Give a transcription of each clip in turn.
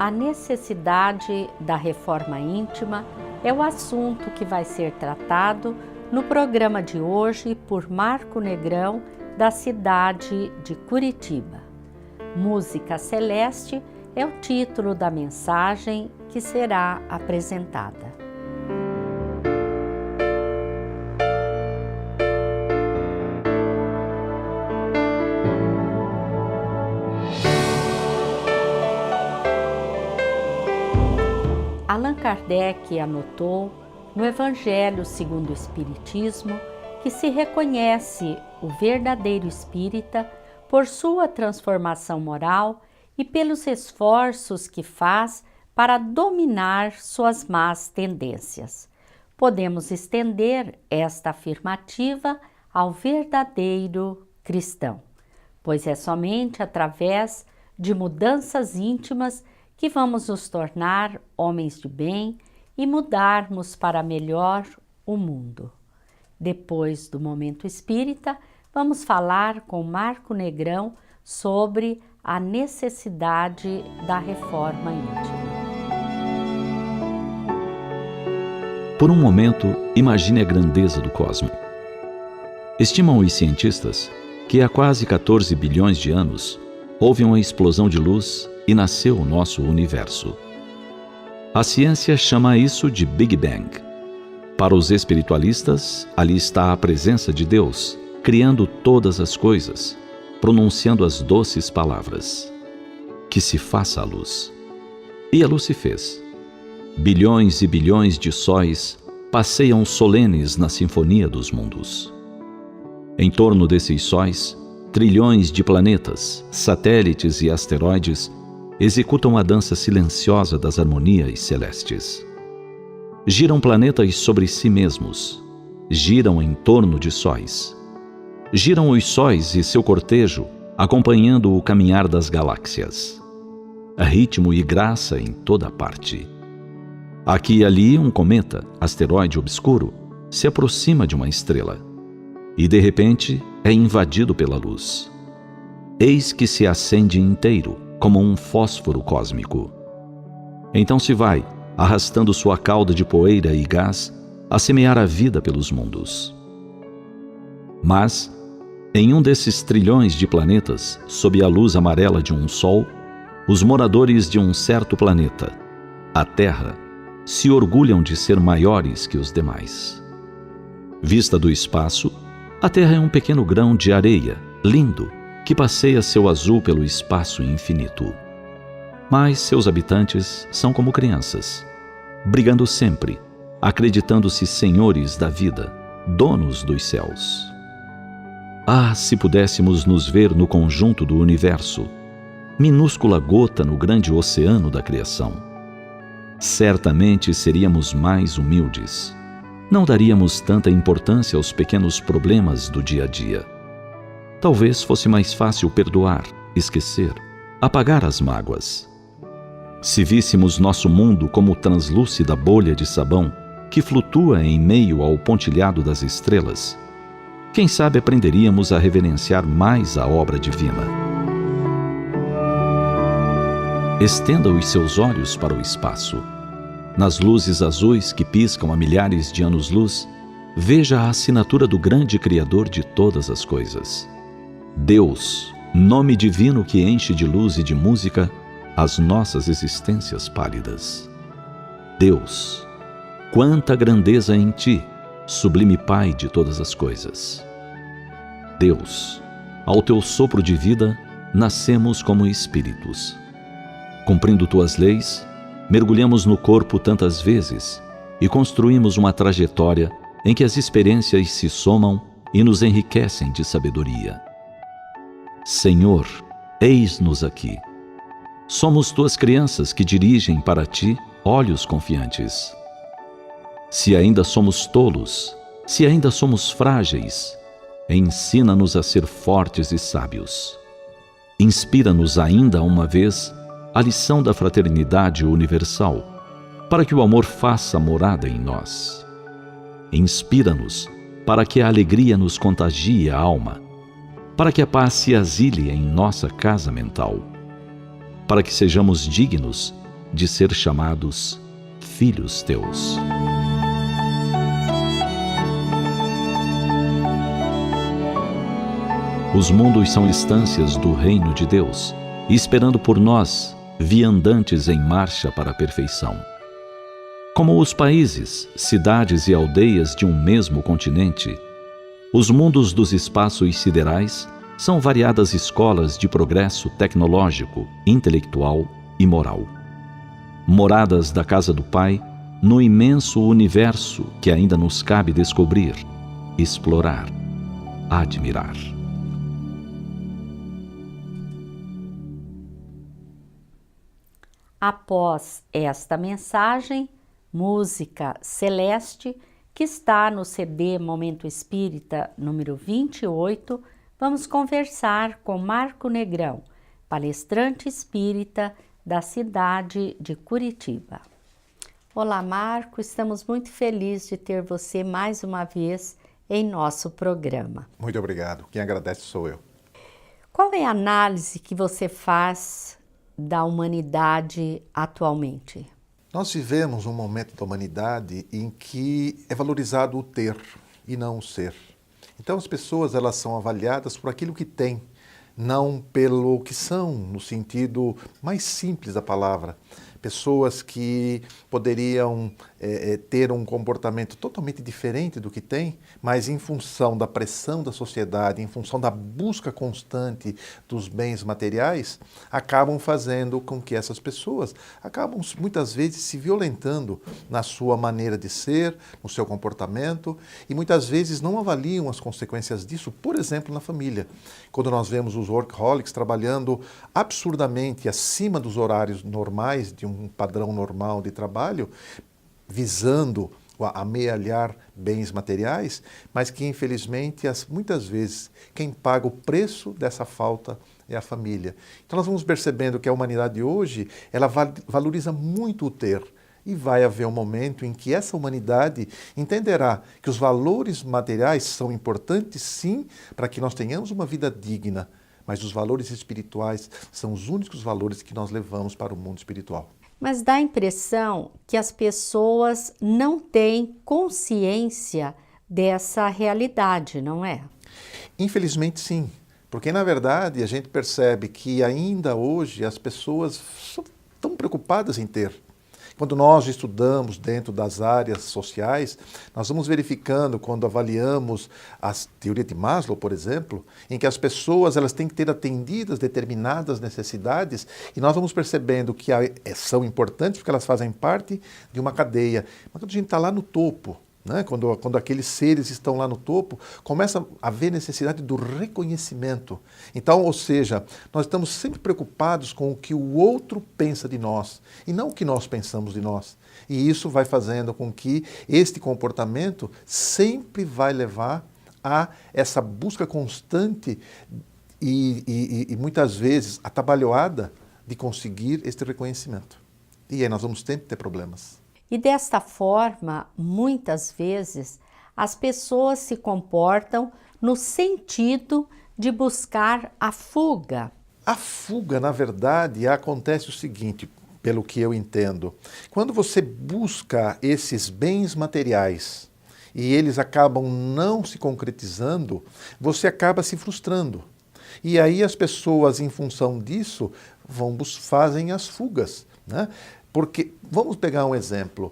A necessidade da reforma íntima é o assunto que vai ser tratado no programa de hoje por Marco Negrão, da cidade de Curitiba. Música Celeste é o título da mensagem que será apresentada. Allan Kardec anotou no Evangelho segundo o Espiritismo que se reconhece o verdadeiro espírita por sua transformação moral e pelos esforços que faz para dominar suas más tendências. Podemos estender esta afirmativa ao verdadeiro cristão, pois é somente através de mudanças íntimas que vamos nos tornar homens de bem e mudarmos para melhor o mundo. Depois do Momento Espírita, vamos falar com Marco Negrão sobre a necessidade da reforma íntima. Por um momento, imagine a grandeza do cosmo. Estimam os cientistas que há quase 14 bilhões de anos houve uma explosão de luz e nasceu o nosso universo. A ciência chama isso de Big Bang. Para os espiritualistas, ali está a presença de Deus, criando todas as coisas, pronunciando as doces palavras: que se faça a luz. E a luz se fez. Bilhões e bilhões de sóis passeiam solenes na sinfonia dos mundos. Em torno desses sóis, trilhões de planetas, satélites e asteroides executam a dança silenciosa das harmonias celestes. Giram planetas sobre si mesmos, giram em torno de sóis. Giram os sóis e seu cortejo, acompanhando o caminhar das galáxias. Há ritmo e graça em toda parte. Aqui e ali um cometa, asteroide obscuro, se aproxima de uma estrela e de repente é invadido pela luz. Eis que se acende inteiro, como um fósforo cósmico. Então se vai, arrastando sua cauda de poeira e gás, a semear a vida pelos mundos. Mas, em um desses trilhões de planetas, sob a luz amarela de um sol, os moradores de um certo planeta, a Terra, se orgulham de ser maiores que os demais. Vista do espaço, a Terra é um pequeno grão de areia, lindo, que passeia seu azul pelo espaço infinito. Mas seus habitantes são como crianças, brigando sempre, acreditando-se senhores da vida, donos dos céus. Ah, se pudéssemos nos ver no conjunto do universo, minúscula gota no grande oceano da criação. Certamente seríamos mais humildes. Não daríamos tanta importância aos pequenos problemas do dia a dia. Talvez fosse mais fácil perdoar, esquecer, apagar as mágoas. Se víssemos nosso mundo como translúcida bolha de sabão que flutua em meio ao pontilhado das estrelas, quem sabe aprenderíamos a reverenciar mais a obra divina. Estenda os seus olhos para o espaço. Nas luzes azuis que piscam há milhares de anos-luz, veja a assinatura do grande Criador de todas as coisas. Deus, nome divino que enche de luz e de música as nossas existências pálidas. Deus, quanta grandeza em ti, sublime Pai de todas as coisas. Deus, ao teu sopro de vida, nascemos como espíritos. Cumprindo tuas leis, mergulhamos no corpo tantas vezes e construímos uma trajetória em que as experiências se somam e nos enriquecem de sabedoria. Senhor, eis-nos aqui. Somos tuas crianças que dirigem para ti olhos confiantes. Se ainda somos tolos, se ainda somos frágeis, ensina-nos a ser fortes e sábios. Inspira-nos ainda uma vez a lição da fraternidade universal, para que o amor faça morada em nós. Inspira-nos para que a alegria nos contagie a alma, para que a paz se asile em nossa casa mental, para que sejamos dignos de ser chamados filhos teus. Os mundos são instâncias do reino de Deus, e esperando por nós, viandantes em marcha para a perfeição. Como os países, cidades e aldeias de um mesmo continente, os mundos dos espaços siderais são variadas escolas de progresso tecnológico, intelectual e moral. Moradas da casa do Pai, no imenso universo que ainda nos cabe descobrir, explorar, admirar. Após esta mensagem, Música Celeste, que está no CD Momento Espírita número 28, vamos conversar com Marco Negrão, palestrante espírita da cidade de Curitiba. Olá, Marco, estamos muito felizes de ter você mais uma vez em nosso programa. Muito obrigado, quem agradece sou eu. Qual é a análise que você faz da humanidade atualmente? Nós vivemos um momento da humanidade em que é valorizado o ter e não o ser. Então as pessoas elas são avaliadas por aquilo que têm, não pelo que são, no sentido mais simples da palavra. Pessoas que poderiam ter um comportamento totalmente diferente do que têm, mas em função da pressão da sociedade, em função da busca constante dos bens materiais, acabam fazendo com que essas pessoas acabam muitas vezes se violentando na sua maneira de ser, no seu comportamento, e muitas vezes não avaliam as consequências disso, por exemplo, na família. Quando nós vemos os workaholics trabalhando absurdamente acima dos horários normais de um padrão normal de trabalho, visando amealhar bens materiais, mas que infelizmente muitas vezes quem paga o preço dessa falta é a família. Então nós vamos percebendo que a humanidade hoje ela valoriza muito o ter, e vai haver um momento em que essa humanidade entenderá que os valores materiais são importantes sim para que nós tenhamos uma vida digna, mas os valores espirituais são os únicos valores que nós levamos para o mundo espiritual. Mas dá a impressão que as pessoas não têm consciência dessa realidade, não é? Infelizmente sim, porque na verdade a gente percebe que ainda hoje as pessoas estão preocupadas em ter. Quando nós estudamos dentro das áreas sociais, nós vamos verificando, quando avaliamos a teoria de Maslow, por exemplo, em que as pessoas elas têm que ter atendidas determinadas necessidades, e nós vamos percebendo que são importantes porque elas fazem parte de uma cadeia. Mas quando a gente está lá no topo, né? Quando aqueles seres estão lá no topo, começa a haver necessidade do reconhecimento. Então, ou seja, nós estamos sempre preocupados com o que o outro pensa de nós e não o que nós pensamos de nós. E isso vai fazendo com que este comportamento sempre vai levar a essa busca constante e muitas vezes atabalhoada de conseguir este reconhecimento. E aí nós vamos sempre ter problemas. E desta forma, muitas vezes, as pessoas se comportam no sentido de buscar a fuga. A fuga, na verdade, acontece o seguinte, pelo que eu entendo. Quando você busca esses bens materiais e eles acabam não se concretizando, você acaba se frustrando. E aí as pessoas, em função disso, fazem as fugas, né? Porque, vamos pegar um exemplo,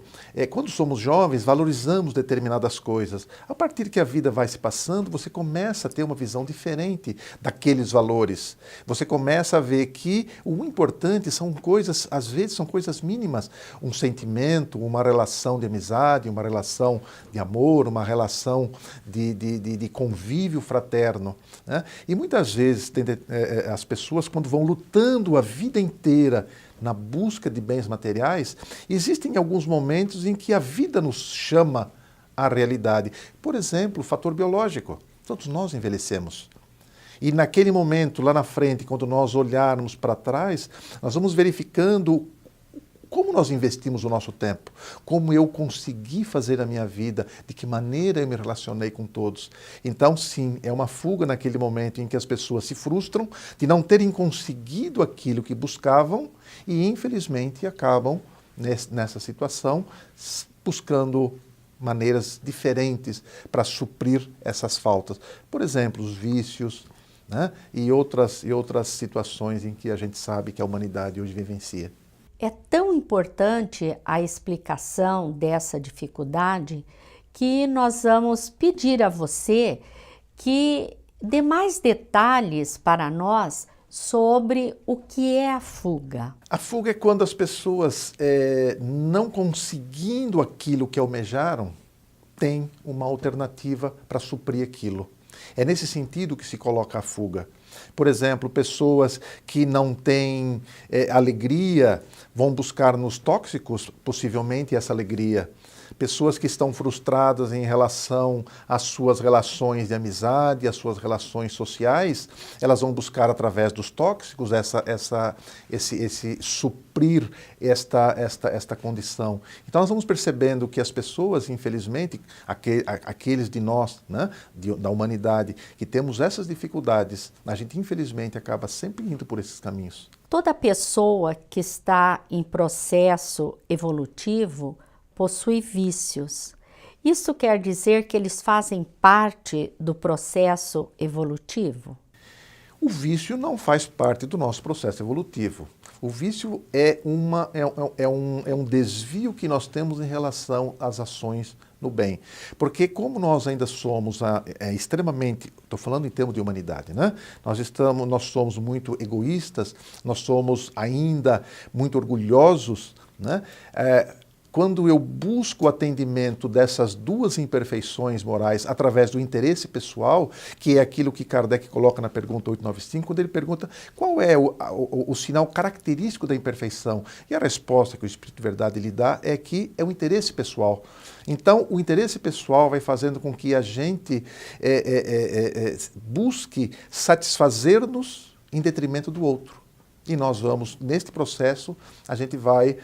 quando somos jovens, valorizamos determinadas coisas. A partir que a vida vai se passando, você começa a ter uma visão diferente daqueles valores. Você começa a ver que o importante são coisas, às vezes são coisas mínimas. Um sentimento, uma relação de amizade, uma relação de amor, uma relação de convívio fraterno, né? E muitas vezes as pessoas, quando vão lutando a vida inteira na busca de bens materiais, existem alguns momentos em que a vida nos chama à realidade. Por exemplo, o fator biológico. Todos nós envelhecemos. E naquele momento, lá na frente, quando nós olharmos para trás, nós vamos verificando Como nós investimos o nosso tempo? Como eu consegui fazer a minha vida? De que maneira eu me relacionei com todos? Então, sim, é uma fuga naquele momento em que as pessoas se frustram de não terem conseguido aquilo que buscavam e, infelizmente, acabam nessa situação buscando maneiras diferentes para suprir essas faltas. Por exemplo, os vícios, né? e outras situações em que a gente sabe que a humanidade hoje vivencia. É tão importante a explicação dessa dificuldade que nós vamos pedir a você que dê mais detalhes para nós sobre o que é a fuga. A fuga é quando as pessoas, não conseguindo aquilo que almejaram, têm uma alternativa para suprir aquilo. É nesse sentido que se coloca a fuga. Por exemplo, pessoas que não têm alegria vão buscar nos tóxicos, possivelmente, essa alegria. Pessoas que estão frustradas em relação às suas relações de amizade, às suas relações sociais, elas vão buscar através dos tóxicos esse suprir esta condição. Então nós vamos percebendo que as pessoas, infelizmente, aqueles de nós, né, da humanidade, que temos essas dificuldades, a gente infelizmente acaba sempre indo por esses caminhos. Toda pessoa que está em processo evolutivo possui vícios. Isso quer dizer que eles fazem parte do processo evolutivo? O vício não faz parte do nosso processo evolutivo. O vício é um desvio que nós temos em relação às ações no bem. Porque como nós ainda somos extremamente, estou falando em termos de humanidade, né? Nós somos muito egoístas, nós somos ainda muito orgulhosos, né? Quando eu busco o atendimento dessas duas imperfeições morais através do interesse pessoal, que é aquilo que Kardec coloca na pergunta 895, quando ele pergunta qual é o sinal característico da imperfeição. E a resposta que o Espírito de Verdade lhe dá é que é o interesse pessoal. Então, o interesse pessoal vai fazendo com que a gente busque satisfazer-nos em detrimento do outro. E nós vamos, neste processo, a gente vai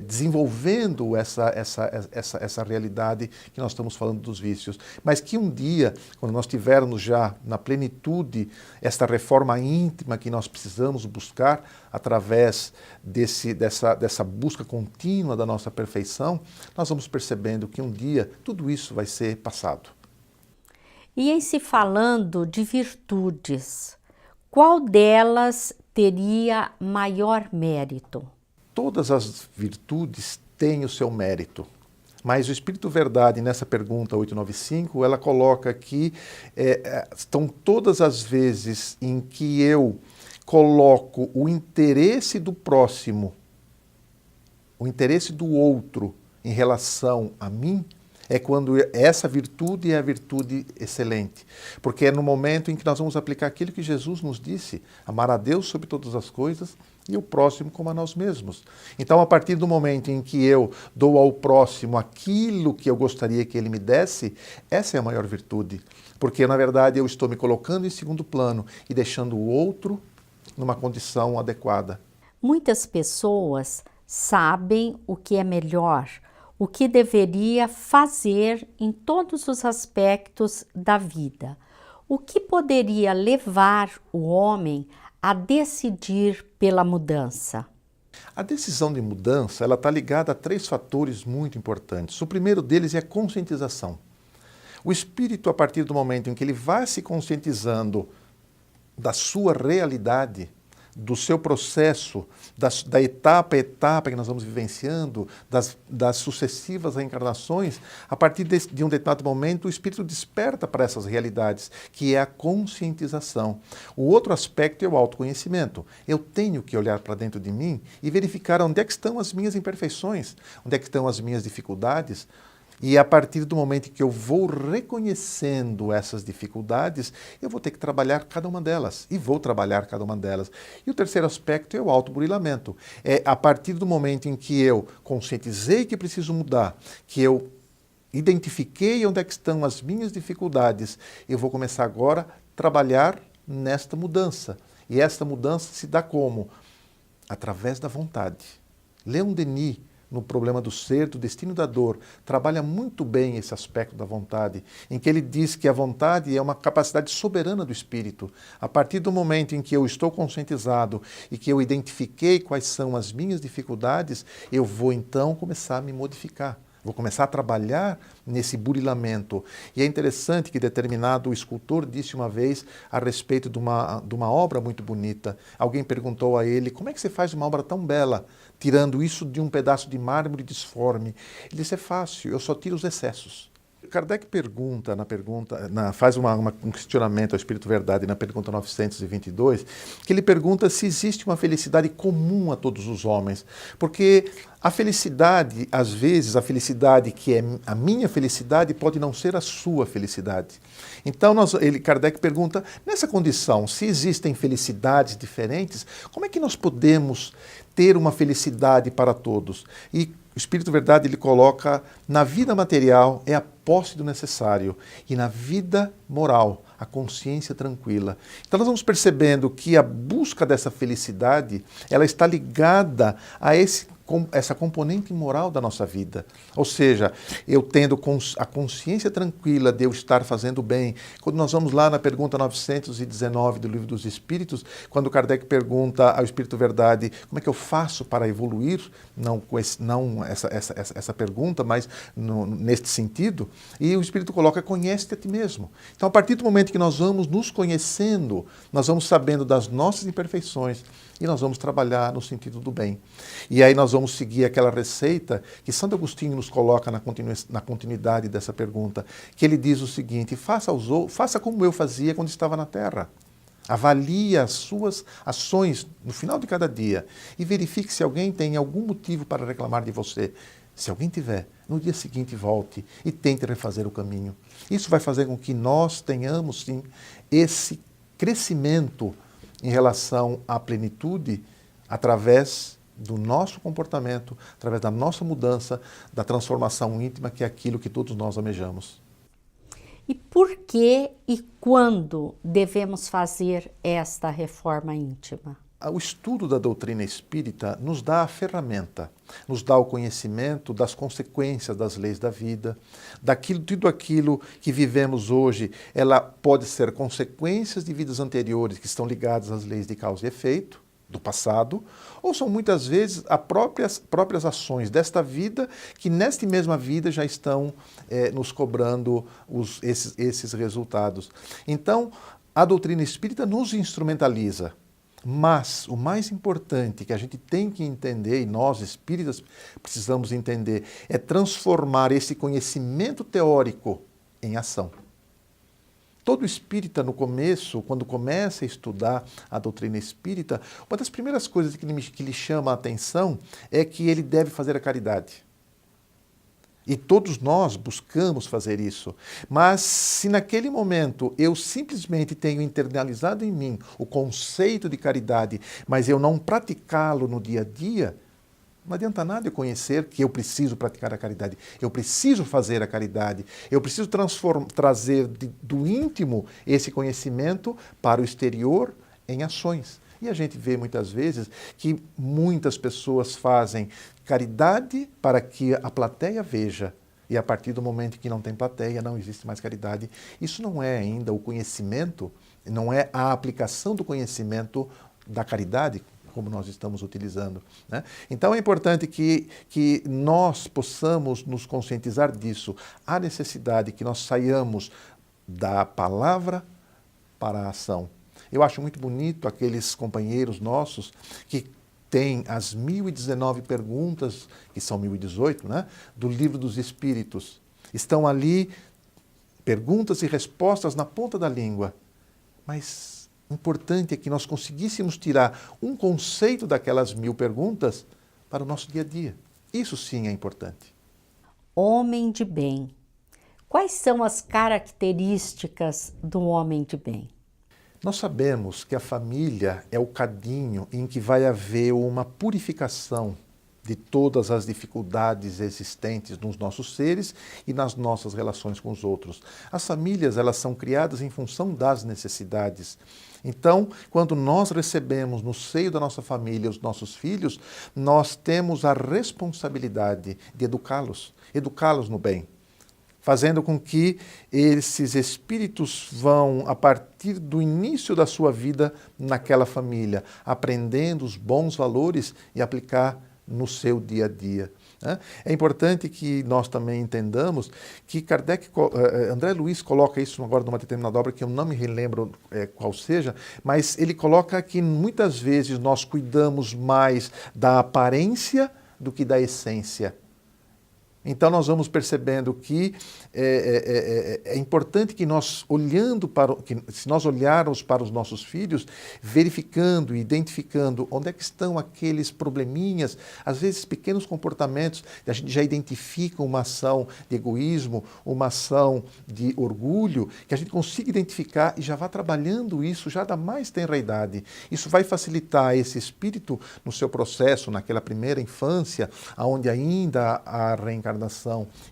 desenvolvendo essa realidade que nós estamos falando dos vícios. Mas que um dia, quando nós tivermos já na plenitude esta reforma íntima que nós precisamos buscar através dessa busca contínua da nossa perfeição, nós vamos percebendo que um dia tudo isso vai ser passado. E em se falando de virtudes, qual delas teria maior mérito? Todas as virtudes têm o seu mérito, mas o Espírito Verdade, nessa pergunta 895, ela coloca que estão todas as vezes em que eu coloco o interesse do próximo, o interesse do outro em relação a mim, é quando essa virtude é a virtude excelente. Porque é no momento em que nós vamos aplicar aquilo que Jesus nos disse, amar a Deus sobre todas as coisas e o próximo como a nós mesmos. Então, a partir do momento em que eu dou ao próximo aquilo que eu gostaria que ele me desse, essa é a maior virtude. Porque, na verdade, eu estou me colocando em segundo plano e deixando o outro numa condição adequada. Muitas pessoas sabem o que é melhor, o que deveria fazer em todos os aspectos da vida. O que poderia levar o homem a decidir pela mudança? A decisão de mudança ela está ligada a 3 fatores muito importantes. O primeiro deles é a conscientização. O espírito, a partir do momento em que ele vai se conscientizando da sua realidade, do seu processo, da etapa a etapa que nós vamos vivenciando, das sucessivas reencarnações, a partir de um determinado momento o espírito desperta para essas realidades, que é a conscientização. O outro aspecto é o autoconhecimento. Eu tenho que olhar para dentro de mim e verificar onde é que estão as minhas imperfeições, onde é que estão as minhas dificuldades. E a partir do momento que eu vou reconhecendo essas dificuldades, eu vou ter que trabalhar cada uma delas. E vou trabalhar cada uma delas. E o terceiro aspecto é o autoburilamento. É a partir do momento em que eu conscientizei que preciso mudar, que eu identifiquei onde é que estão as minhas dificuldades, eu vou começar agora a trabalhar nesta mudança. E esta mudança se dá como? Através da vontade. Leon Denis, no problema do ser, do destino e da dor, trabalha muito bem esse aspecto da vontade, em que ele diz que a vontade é uma capacidade soberana do espírito. A partir do momento em que eu estou conscientizado e que eu identifiquei quais são as minhas dificuldades, eu vou então começar a me modificar. Vou começar a trabalhar nesse burilamento. E é interessante que determinado escultor disse uma vez a respeito de uma obra muito bonita. Alguém perguntou a ele, como é que você faz uma obra tão bela, tirando isso de um pedaço de mármore disforme? Ele disse, é fácil, eu só tiro os excessos. Kardec pergunta, faz um questionamento ao Espírito Verdade na pergunta 922, que ele pergunta se existe uma felicidade comum a todos os homens. Porque a felicidade, às vezes, a felicidade que é a minha felicidade pode não ser a sua felicidade. Então, Kardec pergunta, nessa condição, se existem felicidades diferentes, como é que nós podemos ter uma felicidade para todos? E o Espírito Verdade ele coloca, na vida material é a posse do necessário e na vida moral a consciência tranquila. Então nós vamos percebendo que a busca dessa felicidade ela está ligada a essa componente moral da nossa vida. Ou seja, eu tendo a consciência tranquila de eu estar fazendo bem. Quando nós vamos lá na pergunta 919 do Livro dos Espíritos, quando Kardec pergunta ao Espírito Verdade como é que eu faço para evoluir, não essa pergunta, mas neste sentido, e o Espírito coloca, conhece-te a ti mesmo. Então, a partir do momento que nós vamos nos conhecendo, nós vamos sabendo das nossas imperfeições e nós vamos trabalhar no sentido do bem. E aí nós vamos seguir aquela receita que Santo Agostinho nos coloca na continuidade dessa pergunta, que ele diz o seguinte, faça como eu fazia quando estava na Terra. Avalie as suas ações no final de cada dia e verifique se alguém tem algum motivo para reclamar de você. Se alguém tiver, no dia seguinte volte e tente refazer o caminho. Isso vai fazer com que nós tenhamos, sim, esse crescimento em relação à plenitude através do nosso comportamento, através da nossa mudança, da transformação íntima, que é aquilo que todos nós almejamos. E por que e quando devemos fazer esta reforma íntima? O estudo da doutrina espírita nos dá a ferramenta, nos dá o conhecimento das consequências das leis da vida, tudo aquilo que vivemos hoje, ela pode ser consequências de vidas anteriores que estão ligadas às leis de causa e efeito do passado, ou são muitas vezes as próprias ações desta vida que nesta mesma vida já estão nos cobrando esses resultados. Então, a doutrina espírita nos instrumentaliza. Mas o mais importante que a gente tem que entender, e nós espíritas precisamos entender, é transformar esse conhecimento teórico em ação. Todo espírita, no começo, quando começa a estudar a doutrina espírita, uma das primeiras coisas que lhe chama a atenção é que ele deve fazer a caridade. E todos nós buscamos fazer isso. Mas se naquele momento eu simplesmente tenho internalizado em mim o conceito de caridade, mas eu não praticá-lo no dia a dia, não adianta nada eu conhecer que eu preciso praticar a caridade. Eu preciso fazer a caridade. Eu preciso trazer do íntimo esse conhecimento para o exterior em ações. E a gente vê muitas vezes que muitas pessoas fazem caridade para que a plateia veja. E a partir do momento que não tem plateia, não existe mais caridade. Isso não é ainda o conhecimento, não é a aplicação do conhecimento da caridade, como nós estamos utilizando, né? Então é importante que nós possamos nos conscientizar disso. Há necessidade que nós saiamos da palavra para a ação. Eu acho muito bonito aqueles companheiros nossos que têm as 1019 perguntas, que são 1018, né, do Livro dos Espíritos. Estão ali perguntas e respostas na ponta da língua. Mas o importante é que nós conseguíssemos tirar um conceito daquelas 1000 perguntas para o nosso dia a dia. Isso sim é importante. Homem de bem. Quais são as características do homem de bem? Nós sabemos que a família é o cadinho em que vai haver uma purificação de todas as dificuldades existentes nos nossos seres e nas nossas relações com os outros. As famílias, elas são criadas em função das necessidades. Então, quando nós recebemos no seio da nossa família os nossos filhos, nós temos a responsabilidade de educá-los no bem, fazendo com que esses espíritos vão, a partir do início da sua vida naquela família, aprendendo os bons valores e aplicar no seu dia a dia. É importante que nós também entendamos que André Luiz coloca isso agora numa determinada obra que eu não me relembro qual seja, mas ele coloca que muitas vezes nós cuidamos mais da aparência do que da essência. Então nós vamos percebendo que é importante que nós se nós olharmos para os nossos filhos, verificando e identificando onde é que estão aqueles probleminhas, às vezes pequenos comportamentos, a gente já identifica uma ação de egoísmo, uma ação de orgulho, que a gente consiga identificar e já vá trabalhando isso já da mais tenra idade. Isso vai facilitar esse espírito no seu processo, naquela primeira infância, onde ainda a reencarnação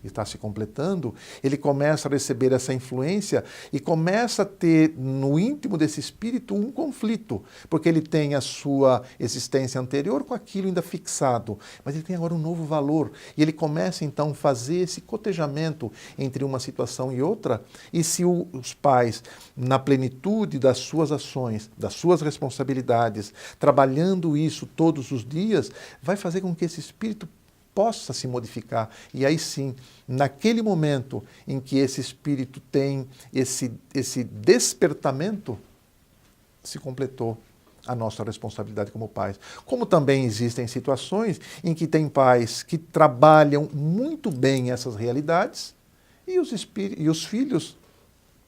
está se completando, ele começa a receber essa influência e começa a ter no íntimo desse espírito um conflito, porque ele tem a sua existência anterior com aquilo ainda fixado, mas ele tem agora um novo valor e ele começa então a fazer esse cotejamento entre uma situação e outra, e se os pais, na plenitude das suas ações, das suas responsabilidades, trabalhando isso todos os dias, vai fazer com que esse espírito possa se modificar. E aí sim, naquele momento em que esse espírito tem esse despertamento, se completou a nossa responsabilidade como pais. Como também existem situações em que tem pais que trabalham muito bem essas realidades e os filhos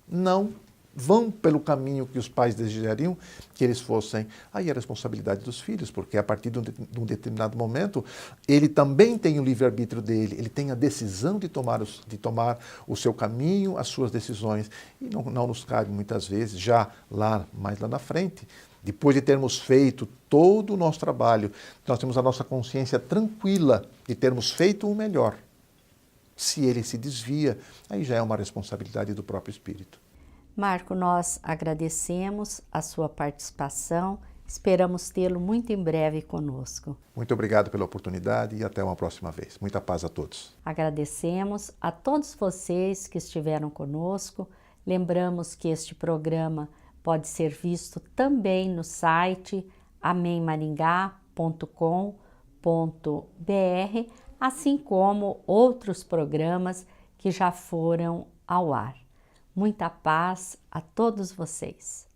não vão pelo caminho que os pais desejariam que eles fossem. Aí é a responsabilidade dos filhos, porque a partir de um determinado momento, ele também tem o livre-arbítrio dele, ele tem a decisão de tomar o seu caminho, as suas decisões. E não nos cabe muitas vezes, mais lá na frente, depois de termos feito todo o nosso trabalho, nós temos a nossa consciência tranquila de termos feito o melhor. Se ele se desvia, aí já é uma responsabilidade do próprio espírito. Marco, nós agradecemos a sua participação, esperamos tê-lo muito em breve conosco. Muito obrigado pela oportunidade e até uma próxima vez. Muita paz a todos. Agradecemos a todos vocês que estiveram conosco. Lembramos que este programa pode ser visto também no site amemmaringá.com.br, assim como outros programas que já foram ao ar. Muita paz a todos vocês.